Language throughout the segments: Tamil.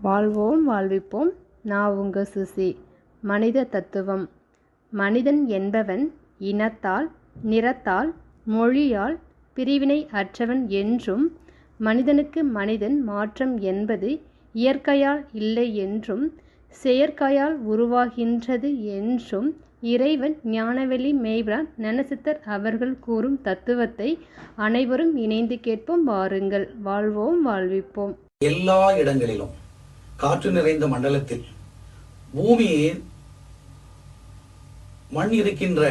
வாழ்வோம் வாழ்விப்போம். நான் உங்க சுசி. மனித தத்துவம். மனிதன் என்பவன் இனத்தால், நிறத்தால், மொழியால் பிரிவினை அற்றவன் என்றும், மனிதனுக்கு மனிதன் மாற்றம் என்பது இயற்கையால் இல்லை என்றும், செயற்கையால் உருவாகின்றது என்றும் இறைவன் ஞானவெளி மெய்பிரான் ஞானசித்தர் அவர்கள் கூறும் தத்துவத்தை அனைவரும் இணைந்து கேட்போம். வாருங்கள், வாழ்வோம் வாழ்விப்போம். எல்லா இடங்களிலும் காற்று நிறைந்த மண்டலத்தில் பூமியின் மண் இருக்கின்ற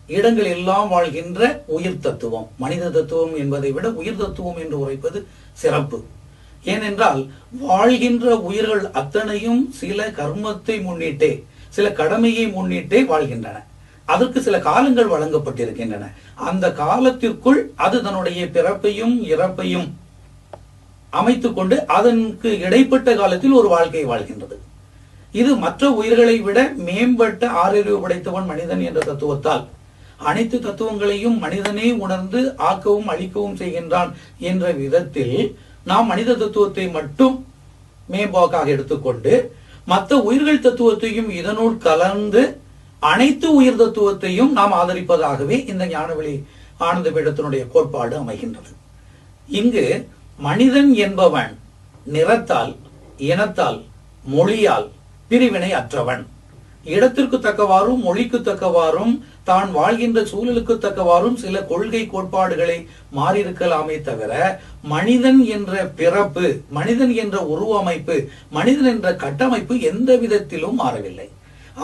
இடங்கள் எல்லாம் வாழ்கின்ற உயிர் தத்துவம். மனித தத்துவம் என்பதை விட உயிர் தத்துவம் என்று உரைப்பது சிறப்பு. ஏனென்றால் வாழ்கின்ற உயிர்கள் அத்தனையும் சில கர்மத்தை முன்னிட்டே, சில கடமையை முன்னிட்டே வாழ்கின்றன. அதற்கு சில காலங்கள் வழங்கப்பட்டிருக்கின்றன. அந்த காலத்திற்குள் அது தன்னுடைய பிறப்பையும் இறப்பையும் அமைத்துக் கொண்டு அதற்கு இடைப்பட்ட காலத்தில் ஒரு வாழ்க்கையை வாழ்கின்றது. இது மற்ற உயிர்களை விட மேம்பட்ட ஆறறிவு படைத்தவன் மனிதன் என்ற தத்துவத்தால் அனைத்து தத்துவங்களையும் மனிதனே உணர்ந்து ஆக்கவும் அழிக்கவும் செய்கின்றான் என்ற விதத்தில் நாம் மனித தத்துவத்தை மட்டும் மேம்போக்காக எடுத்துக்கொண்டு மற்ற உயிர்கள் தத்துவத்தையும் இதனுள் கலந்து அனைத்து உயிர் தத்துவத்தையும் நாம் ஆதரிப்பதாகவே இந்த ஞானவெளி ஆனந்த பீடத்தினுடைய கோட்பாடு அமைகின்றது. இங்கு மனிதன் என்பவன் நிறத்தால், இனத்தால், மொழியால் பிரிவினை அற்றவன். இடத்திற்கு தக்கவாறும் மொழிக்கு தக்கவாறும் தான் வாழ்கின்ற சூழலுக்கு தக்கவாறும் சில கொள்கை கோட்பாடுகளை மாறியிருக்கலாமே தவிர மனிதன் என்ற பிறப்பு, மனிதன் என்ற உருவமைப்பு, மனிதன் என்ற கட்டமைப்பு எந்த விதத்திலும் மாறவில்லை.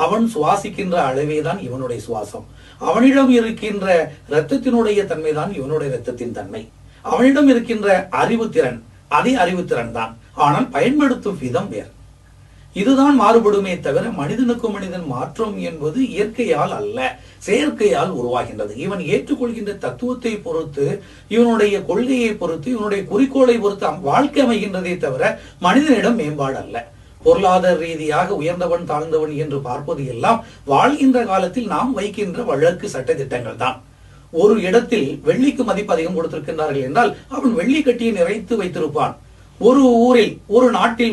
அவன் சுவாசிக்கின்ற அளவேதான் இவனுடைய சுவாசம். அவனிடம் இருக்கின்ற இரத்தத்தினுடைய தன்மைதான் இவனுடைய இரத்தத்தின் தன்மை. அவனிடம் இருக்கின்ற அறிவுத்திறன் அதே அறிவுத்திறன் தான். ஆனால் பயன்படுத்தும் விதம் வேறு. இதுதான் மாறுபடுமே தவிர மனிதனுக்கு மனிதன் மாற்றம் என்பது இயற்கையால் அல்ல, செயற்கையால் உருவாகின்றது. இவன் ஏற்றுக்கொள்கின்ற தத்துவத்தை பொறுத்து, இவனுடைய கொள்கையை பொறுத்து, இவனுடைய குறிக்கோளை பொறுத்து வாழ்க்கை அமைகின்றதே தவிர மனிதனிடம் மேம்பாடு அல்ல. பொருளாதார ரீதியாக உயர்ந்தவன் தாழ்ந்தவன் என்று பார்ப்பது எல்லாம் வாழ்கின்ற காலத்தில் நாம் வைக்கின்ற வழக்கு சட்ட திட்டங்கள் தான். ஒரு இடத்தில் வெள்ளிக்கு மதிப்பு அதிகம் கொடுத்திருக்கின்றார்கள் என்றால் அவன் வெள்ளி கட்டியை நிறைத்து வைத்திருப்பான். ஒரு ஊரில், ஒரு நாட்டில்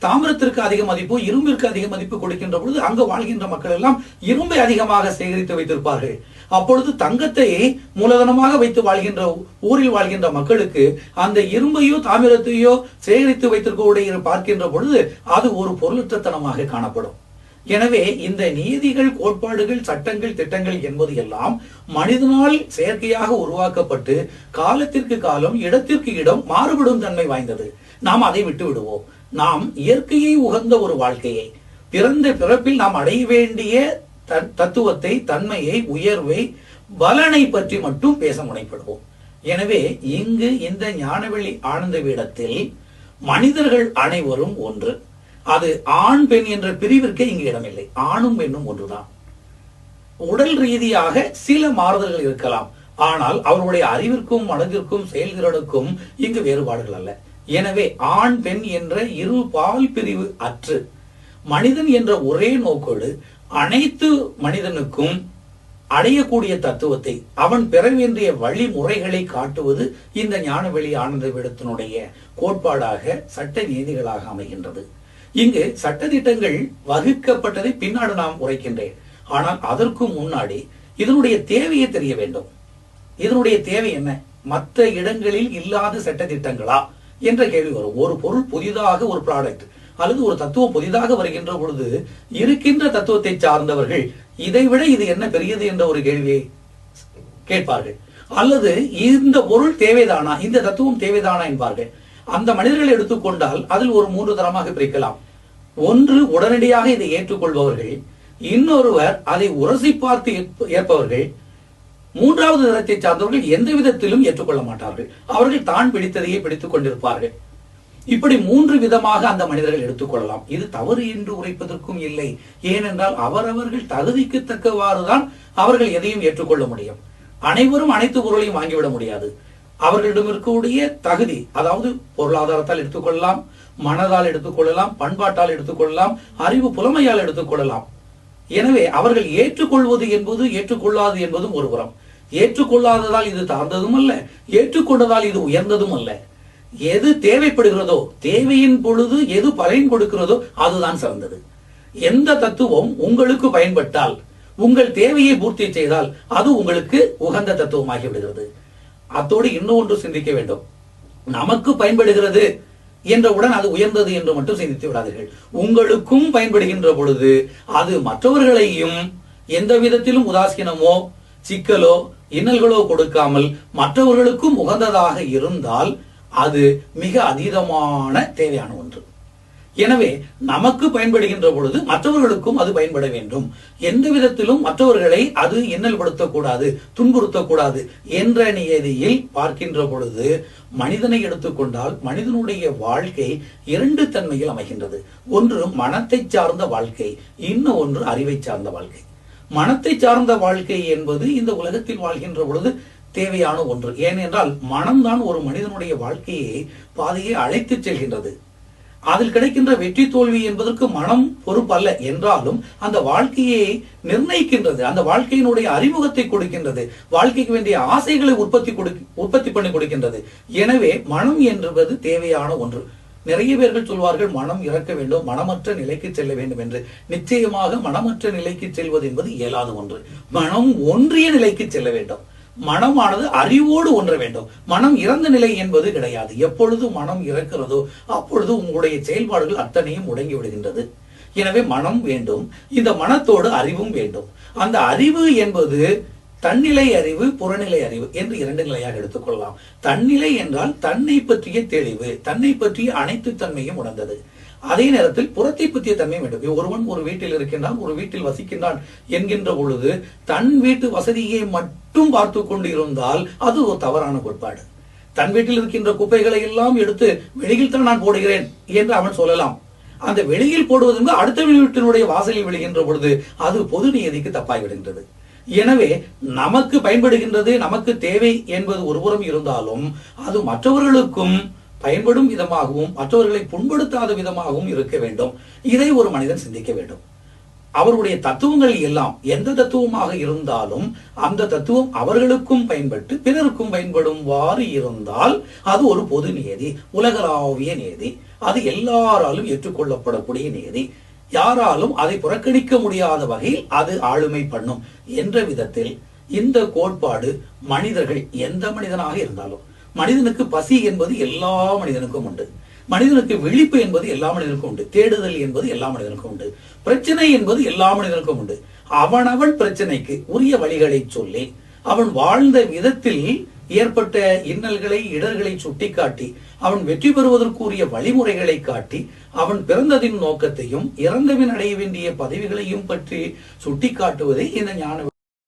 தாமிரத்திற்கு அதிக மதிப்பு, இரும்பிற்கு அதிக மதிப்பு கொடுக்கின்ற பொழுது அங்கு வாழ்கின்ற மக்கள் எல்லாம் இரும்பை அதிகமாக சேகரித்து வைத்திருப்பார்கள். அப்பொழுது தங்கத்தை மூலதனமாக வைத்து வாழ்கின்ற ஊரில் வாழ்கின்ற மக்களுக்கு அந்த இரும்பையோ தாமிரத்தையோ சேகரித்து வைத்திருக்க பார்க்கின்ற பொழுது அது ஒரு பொருளற்றத்தனமாக காணப்படும். எனவே இந்த நீதிகள், கோட்பாடுகள், சட்டங்கள், திட்டங்கள் என்பது எல்லாம் மனிதனால் செயற்கையாக உருவாக்கப்பட்டு காலத்திற்கு காலம், இடத்திற்கு இடம் மாறுபடும் தன்மை வாய்ந்தது. நாம் அதை விட்டு விடுவோம். நாம் இயற்கையை உகந்த ஒரு வாழ்க்கையை, பிறந்த பிறப்பில் நாம் அடைய வேண்டிய தத்துவத்தை, தன்மையை, உயர்வை, பலனை பற்றி மட்டும் பேச முனைப்படுவோம். எனவே இங்கு இந்த ஞானவெளி ஆனந்த பீடத்தில் மனிதர்கள் அனைவரும் ஒன்று. அது ஆண் பெண் என்ற பிரிவிற்கே இங்கு இடமில்லை. ஆணும் பெண்ணும் ஒன்றுதான். உடல் ரீதியாக சில மாறுதல்கள் இருக்கலாம், ஆனால் அவருடைய அறிவிற்கும் மனதிற்கும் செயல்திறனுக்கும் இங்கு வேறுபாடுகள் அல்ல. எனவே ஆண் பெண் என்ற இரு பால் பிரிவு அற்று மனிதன் என்ற ஒரே நோக்கோடு அனைத்து மனிதனுக்கும் அடையக்கூடிய தத்துவத்தை, அவன் பெற வேண்டிய வழிமுறைகளை காட்டுவது இந்த ஞானவெளி ஆனந்த பீடத்தினுடைய கோட்பாடாக, சட்ட நீதிகளாக அமைகின்றது. இங்கு சட்டதிட்டங்கள் வகுக்கப்பட்டதை பின்னாடி நாம் உரைக்கின்றேன். ஆனால் அதற்கு முன்னாடி இதனுடைய தேவையை தெரிய வேண்டும். இதனுடைய தேவை என்ன? மற்ற இடங்களில் இல்லாத சட்டதிட்டங்களா என்ற கேள்வி வரும். ஒரு பொருள் புதிதாக, ஒரு ப்ராடக்ட் அல்லது ஒரு தத்துவம் புதிதாக வருகின்ற பொழுது இருக்கின்ற தத்துவத்தை சார்ந்தவர்கள் இதைவிட இது என்ன பெரியது என்ற ஒரு கேள்வியை கேட்பார்கள். அல்லது இந்த பொருள் தேவைதானா, இந்த தத்துவம் தேவைதானா என்பார்கள். அந்த மனிதர்களை எடுத்துக்கொண்டால் அதில் ஒரு 3 தரமாக பிரிக்கலாம். ஒன்று, உடனடியாக இதை ஏற்றுக்கொள்பவர்கள். இன்னொருவர் அதை உரசி பார்த்து ஏற்பவர்கள். மூன்றாவது தரத்தை சார்ந்தவர்கள் எந்த விதத்திலும் ஏற்றுக்கொள்ள மாட்டார்கள். அவர்கள் தான் பிடித்ததையே பிடித்துக் கொண்டிருப்பார்கள். இப்படி 3 விதமாக அந்த மனிதர்கள் எடுத்துக்கொள்ளலாம். இது தவறு என்று உரைப்பதற்கும் இல்லை. ஏனென்றால் அவரவர்கள் தகுதிக்கு தக்கவாறுதான் அவர்கள் எதையும் ஏற்றுக்கொள்ள முடியும். அனைவரும் அனைத்து பொருளையும் வாங்கிவிட முடியாது. அவர்களிடம் இருக்கக்கூடிய தகுதி, அதாவது பொருளாதாரத்தால் எடுத்துக்கொள்ளலாம், மனதால் எடுத்துக்கொள்ளலாம், பண்பாட்டால் எடுத்துக்கொள்ளலாம், அறிவு புலமையால் எடுத்துக்கொள்ளலாம். எனவே அவர்கள் ஏற்றுக்கொள்வது என்பது, ஏற்றுக்கொள்ளாது என்பதும் ஒரு புறம். ஏற்றுக்கொள்ளாததால் இது தாழ்ந்ததும் அல்ல, ஏற்றுக்கொண்டதால் இது உயர்ந்ததும் அல்ல. எது தேவைப்படுகிறதோ, தேவையின் பொழுது எது பலன் கொடுக்கிறதோ அதுதான் சிறந்தது. எந்த தத்துவம் உங்களுக்கு பயன்பட்டால், உங்கள் தேவையை பூர்த்தி செய்தால் அது உங்களுக்கு உகந்த தத்துவமாகி விடுகிறது. அத்தோடு இன்னொன்று சிந்திக்க வேண்டும். நமக்கு பயன்படுகிறது என்றவுடன் அது உயர்ந்தது என்று மட்டும் சிந்தித்து விடாதீர்கள். உங்களுக்கும் பயன்படுகின்ற பொழுது அது மற்றவர்களையும் எந்த விதத்திலும் உதாசீனமோ சிக்கலோ இன்னல்களோ கொடுக்காமல் மற்றவர்களுக்கும் உகந்ததாக இருந்தால் அது மிக அதீதமான தேவையான ஒன்று. எனவே நமக்கு பயன்படுகின்ற பொழுது மற்றவர்களுக்கும் அது பயன்பட வேண்டும். எந்த விதத்திலும் மற்றவர்களை அது இன்னல்படுத்தக்கூடாது, துன்புறுத்தக்கூடாது என்ற நியதியில் பார்க்கின்ற பொழுது மனிதனை எடுத்துக்கொண்டால் மனிதனுடைய வாழ்க்கை இரண்டு தன்மையில் அமைகின்றது. ஒன்று மனத்தை சார்ந்த வாழ்க்கை, இன்னும் ஒன்று அறிவை சார்ந்த வாழ்க்கை. மனத்தை சார்ந்த வாழ்க்கை என்பது இந்த உலகத்தில் வாழ்கின்ற பொழுது தேவையான ஒன்று. ஏனென்றால் மனம்தான் ஒரு மனிதனுடைய வாழ்க்கையை பாதையை அழைத்து செல்கின்றது. அதில் கிடைக்கின்ற வெற்றி தோல்வி என்பதற்கு மனம் பொறுப்பல்ல என்றாலும் அந்த வாழ்க்கையை நிர்ணயிக்கின்றது. அந்த வாழ்க்கையினுடைய அறிமுகத்தை கொடுக்கின்றது. வாழ்க்கைக்கு வேண்டிய ஆசைகளை உற்பத்தி பண்ணி கொடுக்கின்றது. எனவே மனம் என்பது தேவையான ஒன்று. நிறைய பேர்கள் சொல்வார்கள் மனம் இறக்க வேண்டும், மனமற்ற நிலைக்கு செல்ல வேண்டும் என்று. நிச்சயமாக மனமற்ற நிலைக்கு செல்வது என்பது இயலாத ஒன்று. மனம் ஒன்றிய நிலைக்கு செல்ல வேண்டும். மனமானது அறிவோடு ஒன்ற வேண்டும். மனம் இறந்த நிலை என்பது கிடையாது. எப்பொழுது மனம் இறக்கிறதோ அப்பொழுது உங்களுடைய செயல்பாடுகள் அத்தனையும் முடங்கி விடுகின்றது. எனவே மனம் வேண்டும், இந்த மனத்தோடு அறிவும் வேண்டும். அந்த அறிவு என்பது தன்னிலை அறிவு, புறநிலை அறிவு என்று இரண்டு நிலையாக எடுத்துக்கொள்ளலாம். தன்னிலை என்றால் தன்னை பற்றிய தெளிவு, தன்னை பற்றிய அனைத்து தன்மையும் உணர்ந்தது. அதே நேரத்தில் புறத்தை பற்றிய தன்மை வேண்டும். ஒருவன் ஒரு வீட்டில் இருக்கின்றான், ஒரு வீட்டில் வசிக்கின்றான் என்கின்ற பொழுது தன் வீட்டு வசதியை மட்டும் பார்த்து கொண்டு இருந்தால் அது ஒரு தவறான கோட்பாடு. தன் வீட்டில் இருக்கின்ற குப்பைகளை எல்லாம் எடுத்து வெளியில் தான் நான் போடுகிறேன் என்று அவன் சொல்லலாம். அந்த வெளியில் போடுவது அடுத்த வீட்டினுடைய வாசலில் விழுகின்ற பொழுது அது பொது நியதிக்கு தப்பாய் விடுகின்றது. எனவே நமக்கு பயன்படுகின்றது, நமக்கு தேவை என்பது ஒருபுறம் இருந்தாலும் அது மற்றவர்களுக்கும் பயன்படும் விதமாகவும் மற்றவர்களை புண்படுத்தாத விதமாகவும் இருக்க வேண்டும். இதை ஒரு மனிதன் சிந்திக்க வேண்டும். அவருடைய தத்துவங்கள் எல்லாம் எந்த தத்துவமாக இருந்தாலும் அந்த தத்துவம் அவர்களுக்கும் பயன்பட்டு பிறருக்கும் பயன்படும்வாறு இருந்தால் அது ஒரு பொது நியதி, உலகளாவிய நியதி. அது எல்லாராலும் ஏற்றுக்கொள்ளப்படக்கூடிய நியதி. யாராலும் அதை புறக்கணிக்க முடியாத வகையில் அது ஆளுமை பண்ணும் என்ற விதத்தில் இந்த கோட்பாடு மனிதர்கள் எந்த மனிதனாக இருந்தாலும், மனிதனுக்கு பசி என்பது எல்லா மனிதனுக்கும் உண்டு, மனிதனுக்கு விழிப்பு என்பது எல்லா மனிதனுக்கும் உண்டு, தேடுதல் என்பது எல்லா மனிதனுக்கும் உண்டு, பிரச்சனை என்பது எல்லா மனிதனுக்கும் உண்டு. அவனவன் பிரச்சனைக்கு உரிய வழிகளை சொல்லி அவன் வாழ்ந்த விதத்தில் ஏற்பட்ட இன்னல்களை இடர்களை சுட்டிக்காட்டி அவன் வெற்றி பெறுவதற்குரிய வழிமுறைகளை காட்டி அவன் பிறந்ததின் நோக்கத்தையும் இறந்தவின் அடைய வேண்டிய பதவிகளையும் பற்றி சுட்டிக்காட்டுவதே இந்த ஞான